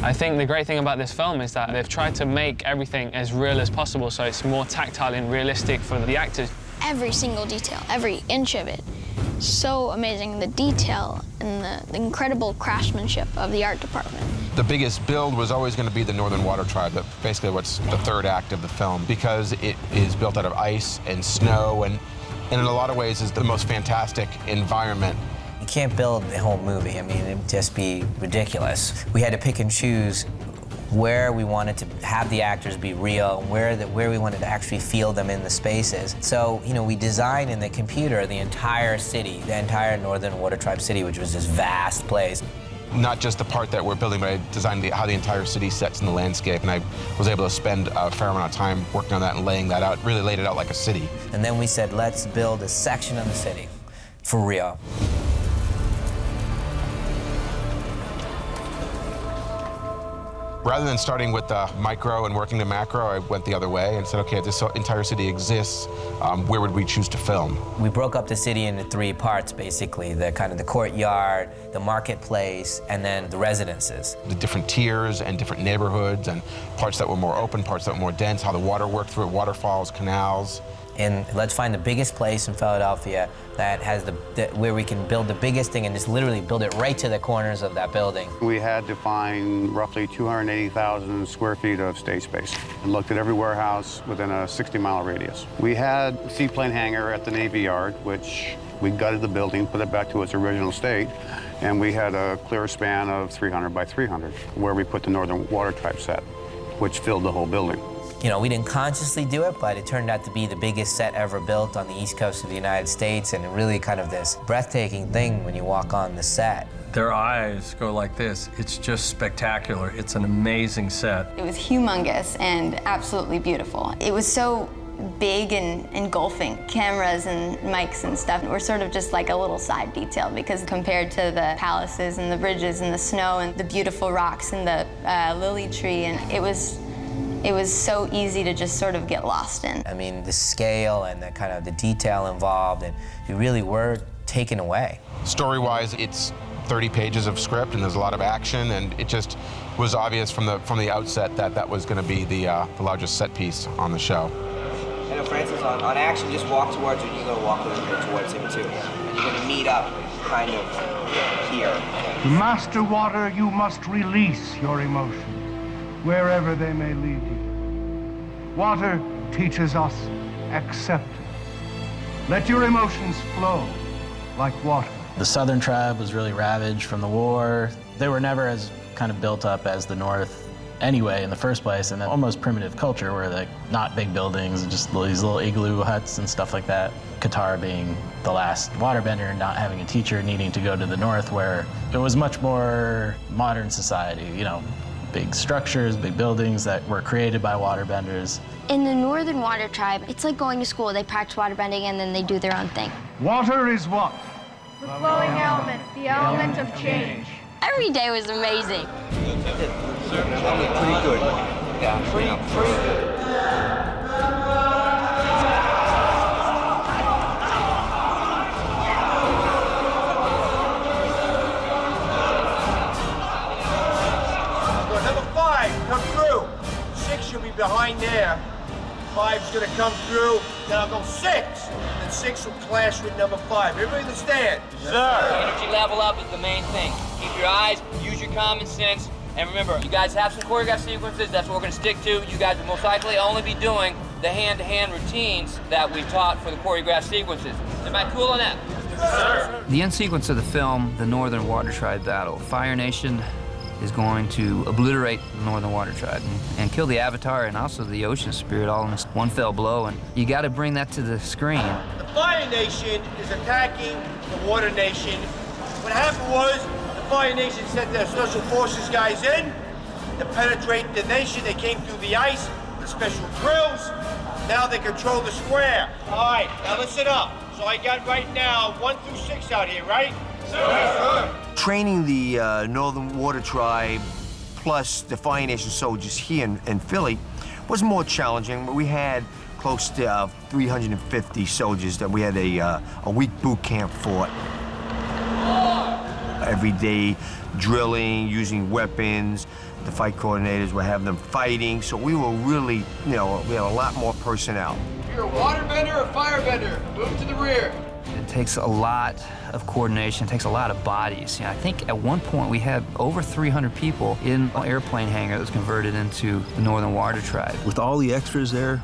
I think the great thing about this film is that they've tried to make everything as real as possible, so it's more tactile and realistic for the actors. Every single detail, every inch of it, so amazing. The detail and the incredible craftsmanship of the art department. The biggest build was always going to be the Northern Water Tribe, basically what's the third act of the film, because it is built out of ice and snow and in a lot of ways is the most fantastic environment. You can't build the whole movie. I mean, it'd just be ridiculous. We had to pick and choose where we wanted to have the actors be real, where we wanted to actually feel them in the spaces. So, you know, we designed in the computer the entire city, the entire Northern Water Tribe city, which was this vast place. Not just the part that we're building, but I designed how the entire city sets in the landscape, and I was able to spend a fair amount of time working on that and laying that out, really laid it out like a city. And then we said, let's build a section of the city for real. Rather than starting with the micro and working to macro, I went the other way and said, okay, if this entire city exists, where would we choose to film? We broke up the city into three parts, basically. The kind of the courtyard, the marketplace, and then the residences. The different tiers and different neighborhoods and parts that were more open, parts that were more dense, how the water worked through it, waterfalls, canals. And let's find the biggest place in Philadelphia that has where we can build the biggest thing and just literally build it right to the corners of that building. We had to find roughly 280,000 square feet of stage space and looked at every warehouse within a 60-mile radius. We had a seaplane hangar at the Navy Yard, which we gutted the building, put it back to its original state, and we had a clear span of 300 by 300 where we put the Northern Water Tribe set, which filled the whole building. You know, we didn't consciously do it, but it turned out to be the biggest set ever built on the East Coast of the United States, and really kind of this breathtaking thing when you walk on the set. Their eyes go like this. It's just spectacular. It's an amazing set. It was humongous and absolutely beautiful. It was so big and engulfing. Cameras and mics and stuff were sort of just like a little side detail, because compared to the palaces and the bridges and the snow and the beautiful rocks and the lily tree, and it was so easy to just sort of get lost in. I mean, the scale and the kind of the detail involved, and you really were taken away. Story-wise, it's 30 pages of script, and there's a lot of action, and it just was obvious from the outset that that was going to be the largest set piece on the show. And if Francis, on action, just walk towards him, you're going to walk a little bit towards him too. And you're going to meet up kind of here. To master water, you must release your emotions, wherever they may lead you. Water teaches us acceptance. Let your emotions flow like water. The Southern tribe was really ravaged from the war. They were never as kind of built up as the North anyway in the first place, and then almost primitive culture where like not big buildings, just these little igloo huts and stuff like that. Katara being the last waterbender and not having a teacher, needing to go to the North where it was much more modern society, you know, big structures, big buildings that were created by waterbenders. In the Northern Water Tribe, it's like going to school. They practice waterbending and then they do their own thing. Water is what? The flowing element, the element of change. Every day was amazing. Pretty good. Yeah, pretty good. Come through. 6 you'll be behind there. 5's gonna come through, then I'll go 6. And 6 will clash with number 5. Everybody understand? Yes, sir. Energy level up is the main thing. Keep your eyes, use your common sense, and remember, you guys have some choreographed sequences, that's what we're gonna stick to. You guys will most likely only be doing the hand-to-hand routines that we've taught for the choreographed sequences. Am I cool on that? Yes, sir. The end sequence of the film, the Northern Water Tribe battle. Fire Nation is going to obliterate the Northern Water Tribe and kill the Avatar and also the Ocean Spirit all in this one fell blow, and you got to bring that to the screen. The Fire Nation is attacking the Water Nation. What happened was the Fire Nation sent their Special Forces guys in to penetrate the nation. They came through the ice, the special drills. Now they control the square. All right, now listen up. So I got right now 1 through 6 out here, right? Sir. Training the Northern Water Tribe plus the Fire Nation soldiers here in Philly was more challenging. We had close to 350 soldiers that we had a week boot camp for. everyday drilling, using weapons. The fight coordinators would have them fighting. So we were really, we had a lot more personnel. You're a waterbender or firebender? Move to the rear. It takes a lot of coordination, it takes a lot of bodies. I think at one point we had over 300 people in an airplane hangar that was converted into the Northern Water Tribe. With all the extras there,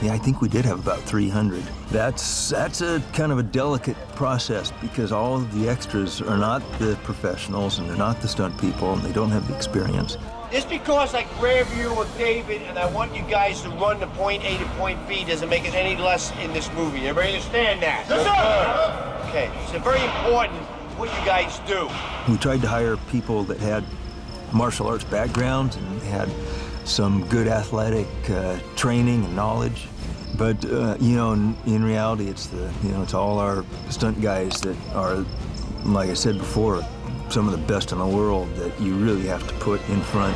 yeah, I think we did have about 300. That's a kind of a delicate process because all of the extras are not the professionals and they're not the stunt people and they don't have the experience. Just because I grab you or David and I want you guys to run to point A to point B doesn't make it any less in this movie. Everybody understand that? Yes, sir! Okay, so very important what you guys do. We tried to hire people that had martial arts backgrounds and had some good athletic training and knowledge. But, in reality, it's it's all our stunt guys that are, like I said before, some of the best in the world that you really have to put in front.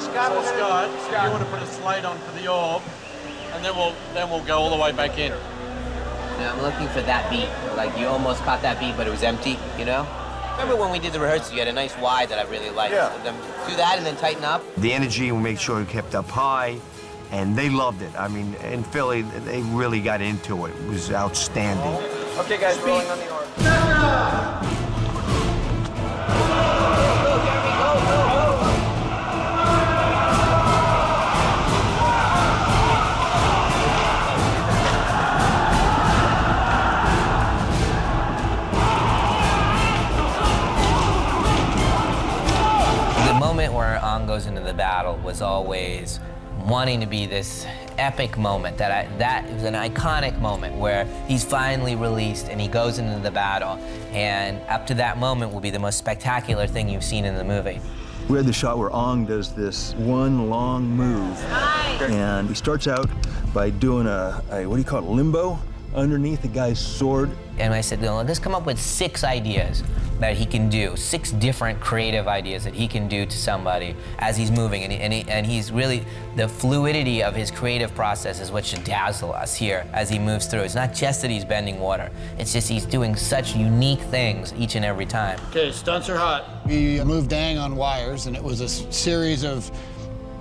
Scott, you want to put a slide on for the orb, and then we'll go all the way back in. Now, I'm looking for that beat. Like, you almost caught that beat, but it was empty, Remember when we did the rehearsal, you had a nice wide that I really liked. Yeah. Do that and then tighten up. The energy, we make sure it kept up high, and they loved it. I mean, in Philly, they really got into it. It was outstanding. Okay, guys, rolling on the orb. Where Aang goes into the battle was always wanting to be this epic moment, that was an iconic moment where he's finally released and he goes into the battle, and up to that moment will be the most spectacular thing you've seen in the movie. We had the shot where Aang does this one long move, and he starts out by doing a what do you call it, limbo underneath the guy's sword. And I said, let's come up with 6 ideas that he can do, 6 different creative ideas that he can do to somebody as he's moving. And he's really, the fluidity of his creative process is what should dazzle us here as he moves through. It's not just that he's bending water, it's just he's doing such unique things each and every time. Okay, stunts are hot. We moved Aang on wires, and it was a series of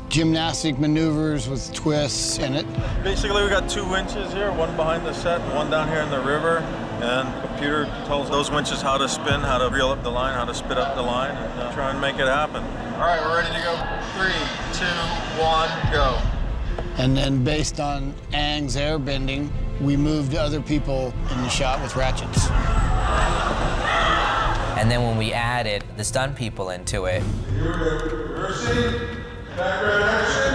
gymnastic maneuvers with twists in it. Basically, we got 2 winches here, one behind the set, one down here in the river, and the computer tells those winches how to spin, how to reel up the line, how to spit up the line, and try and make it happen. All right, we're ready to go. 3, 2, 1, go. And then based on Aang's airbending, we moved other people in the shot with ratchets. And then when we added the stunt people into it, Background action.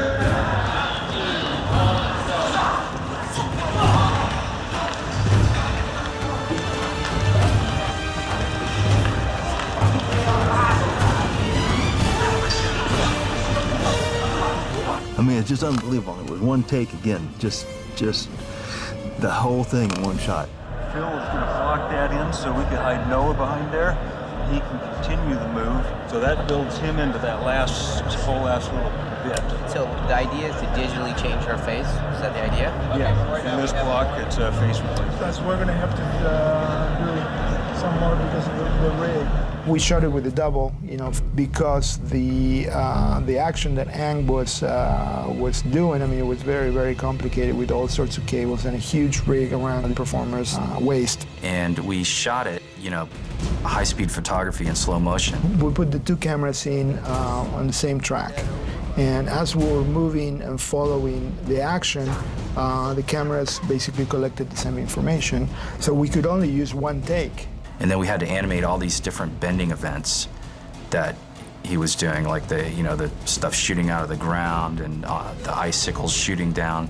I mean, it's just unbelievable. It was one take again, just the whole thing in one shot. Phil was going to block that in so we could hide Noah behind there. He can continue the move, so that builds him into that whole last little bit. So the idea is to digitally change her face? Is that the idea? Yeah, in this block, it's a face replacement. That's we're going to have to do some more because of the rig. We shot it with a double, because the action that Aang was doing, I mean, it was very, very complicated with all sorts of cables and a huge rig around the performer's waist. And we shot it, high-speed photography in slow motion. We put the 2 cameras in on the same track. And as we were moving and following the action, the cameras basically collected the same information. So we could only use 1 take. And then we had to animate all these different bending events that he was doing, like the stuff shooting out of the ground and the icicles shooting down.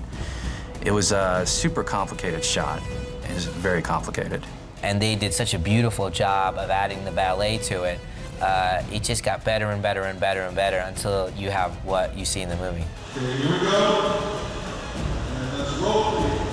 It was a super complicated shot. It was very complicated. And they did such a beautiful job of adding the ballet to it. It just got better and better and better and better until you have what you see in the movie. Okay, here we go. And let's roll, please.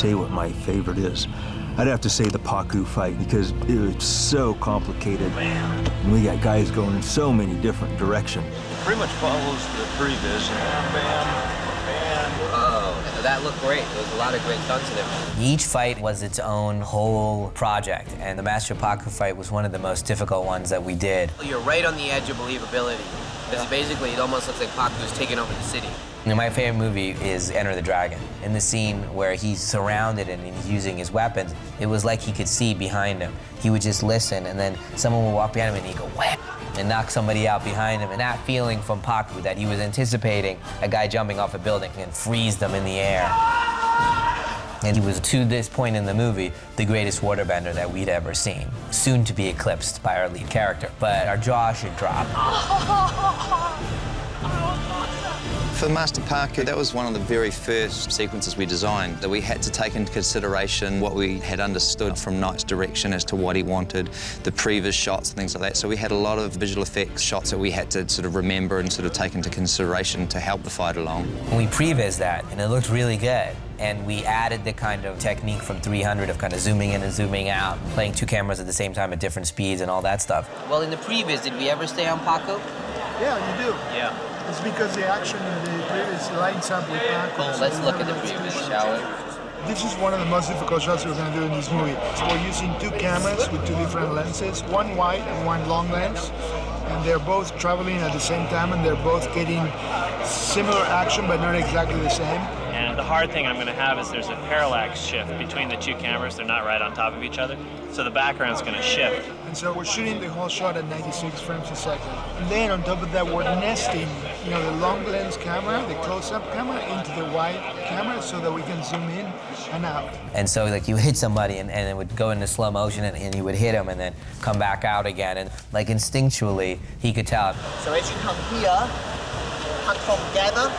say what my favorite is. I'd have to say the Pacu fight because it was so complicated. And we got guys going in so many different directions. It pretty much follows the previs. Bam, bam. Oh, that looked great. There was a lot of great stunts in it. Each fight was its own whole project, and the Master Pacu fight was one of the most difficult ones that we did. You're right on the edge of believability. Because basically, it almost looks like Pacu's taking over the city. And my favorite movie is Enter the Dragon. In the scene where he's surrounded and he's using his weapons, it was like he could see behind him. He would just listen, and then someone would walk behind him and he'd go, wham, and knock somebody out behind him. And that feeling from Pacu that he was anticipating a guy jumping off a building and freeze them in the air. And he was, to this point in the movie, the greatest waterbender that we'd ever seen. Soon to be eclipsed by our lead character. But our jaw should drop. For Master Pacu, that was one of the very first sequences we designed, that we had to take into consideration what we had understood from Knight's direction as to what he wanted, the previous shots and things like that. So we had a lot of visual effects shots that we had to sort of remember and sort of take into consideration to help the fight along. And we previs that, and it looked really good. And we added the kind of technique from 300 of kind of zooming in and zooming out, playing two cameras at the same time at different speeds and all that stuff. Well, in the previs, did we ever stay on Pacu? Yeah, you do. Yeah. It's because the action in the previous lines up with Pacu. Well, let's look at the previs, shall we? This is one of the most difficult shots we're going to do in this movie. So we're using two cameras with two different lenses, one wide and one long lens. And they're both traveling at the same time, and they're both getting similar action, but not exactly the same. And the hard thing I'm going to have is there's a parallax shift between the two cameras. They're not right on top of each other. So the background's going to shift. And so we're shooting the whole shot at 96 frames a second. And then on top of that, we're nesting, you know, the long lens camera, the close-up camera, into the wide camera so that we can zoom in and out. And so like you hit somebody and it would go into slow motion and you would hit him and then come back out again. And like instinctually, he could tell. So as you come here, hunt from gather.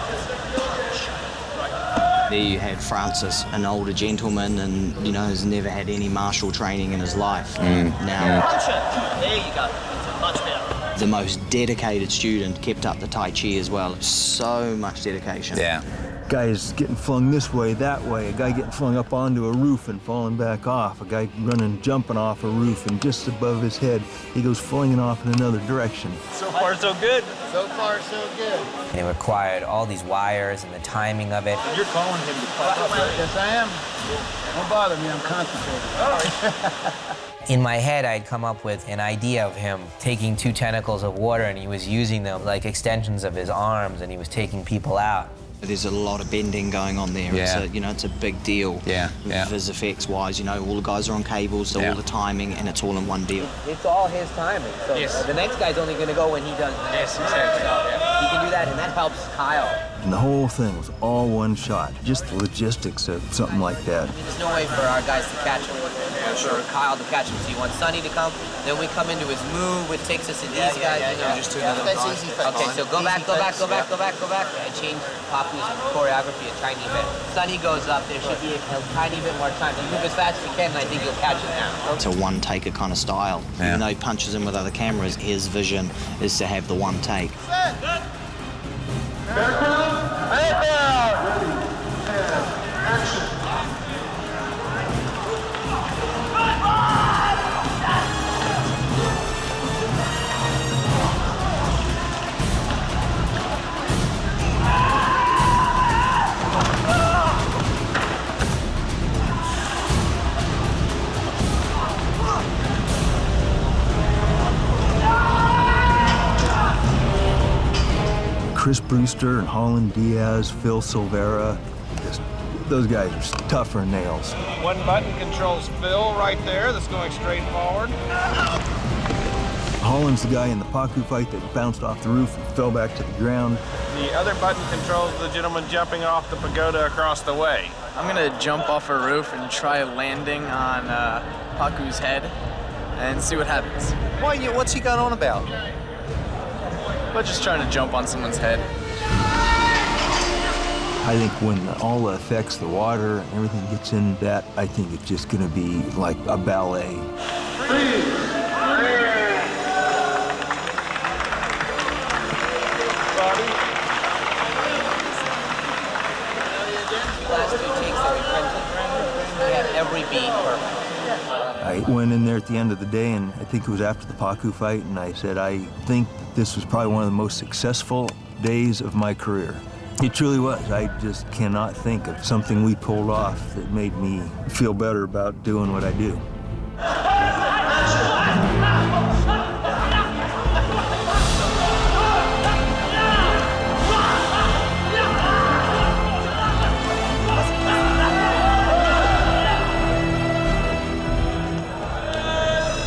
There you had Francis, an older gentleman, and you know has never had any martial training in his life. Now, Punch it. There you go. It's much better. the most dedicated student, kept up the Tai Chi as well. So much dedication. Yeah. Guys getting flung this way, that way, a guy getting flung up onto a roof and falling back off, a guy running, jumping off a roof, and just above his head, he goes flinging off in another direction. So far, so good. So far, so good. And it required all these wires and the timing of it. You're calling him to pop up, right? Yes, I am. Don't bother me, I'm concentrating. All right. In my head, I'd come up with an idea of him taking two tentacles of water and he was using them like extensions of his arms and he was taking people out. There's a lot of bending going on there. Yeah. It's a big deal. Yeah. Vis effects wise, all the guys are on cables, so all the timing, and it's all in one deal. It's all his timing. So the next guy's only going to go when he does the next. Exactly. He can do that, and that helps Kyle. And the whole thing was all one shot. Just the logistics of something like that. There's no way for our guys to catch him. For Kyle to catch him. So you want Sonny to come, then we come into his move, which takes us to these guys. Just to another That's easy. Okay, so go back. I changed Papu's choreography a tiny bit. Sonny goes up, there should be a tiny bit more time. You move as fast as you can, and I think you'll catch it now. It's a one-taker kind of style. Yeah. Even though he punches in with other cameras, his vision is to have the one take. Chris Brewster and Holland Diaz, Phil Silvera, those guys are tougher than nails. One button controls Phil right there that's going straight forward. Holland's the guy in the Pacu fight that bounced off the roof and fell back to the ground. The other button controls the gentleman jumping off the pagoda across the way. I'm gonna jump off a roof and try landing on Pacu's head and see what happens. What's he going on about? But just trying to jump on someone's head. I think when all the effects, the water and everything gets in that, I think it's just gonna be like a ballet. Last two takes that we printed. at the end of the day, and I think it was after the Pacu fight, and I said, I think that this was probably one of the most successful days of my career. It truly was. I just cannot think of something we pulled off that made me feel better about doing what I do.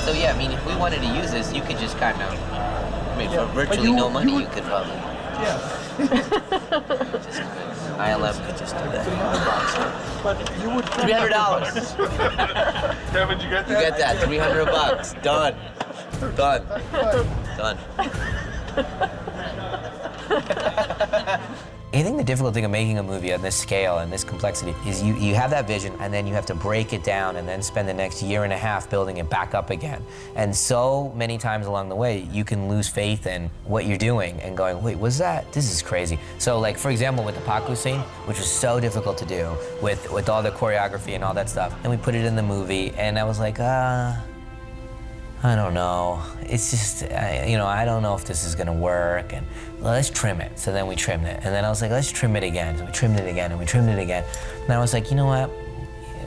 So yeah, I mean, if we wanted to use this, you could just kind of, I mean, for virtually no money, you could probably. Yeah. ILM could just do that. But you would $300. Kevin, you get You get that, $300. Done. Done. I think the difficult thing of making a movie on this scale and this complexity is you have that vision, and then you have to break it down and then spend the next year and a half building it back up again. And so many times along the way, you can lose faith in what you're doing and going, wait, was that? This is crazy. So like, for example, with the Pacu scene, which was so difficult to do with all the choreography and all that stuff, and we put it in the movie, and I was like, I don't know. It's just, you know, I don't know if this is gonna work, and well, let's trim it. So then we trimmed it. And then I was like, let's trim it again. So we trimmed it again, and we trimmed it again. And I was like, you know what?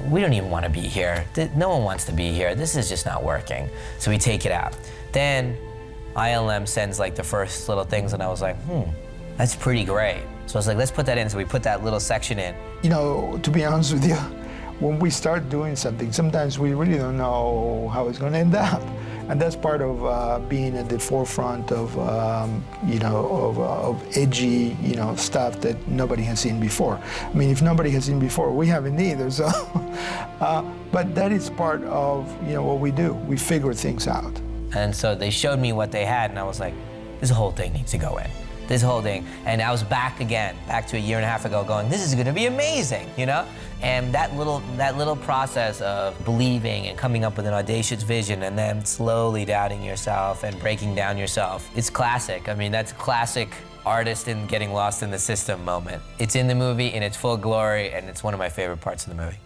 We don't even want to be here. No one wants to be here. This is just not working. So we take it out. Then ILM sends like the first little things, and I was like, that's pretty great. So I was like, let's put that in. So we put that little section in. You know, to be honest with you, when we start doing something, sometimes we really don't know how it's going to end up. And that's part of being at the forefront of, you know, of edgy, you know, stuff that nobody has seen before. I mean, if nobody has seen before, we haven't either. So, but that is part of, you know, what we do. We figure things out. And so they showed me what they had, and I was like, this whole thing needs to go in. This whole thing. And I was back again, back to a year and a half ago, going, this is gonna be amazing, you know? And that little process of believing and coming up with an audacious vision and then slowly doubting yourself and breaking down yourself, it's classic. I mean, that's classic artist in getting lost in the system moment. It's in the movie in its full glory, and it's one of my favorite parts of the movie.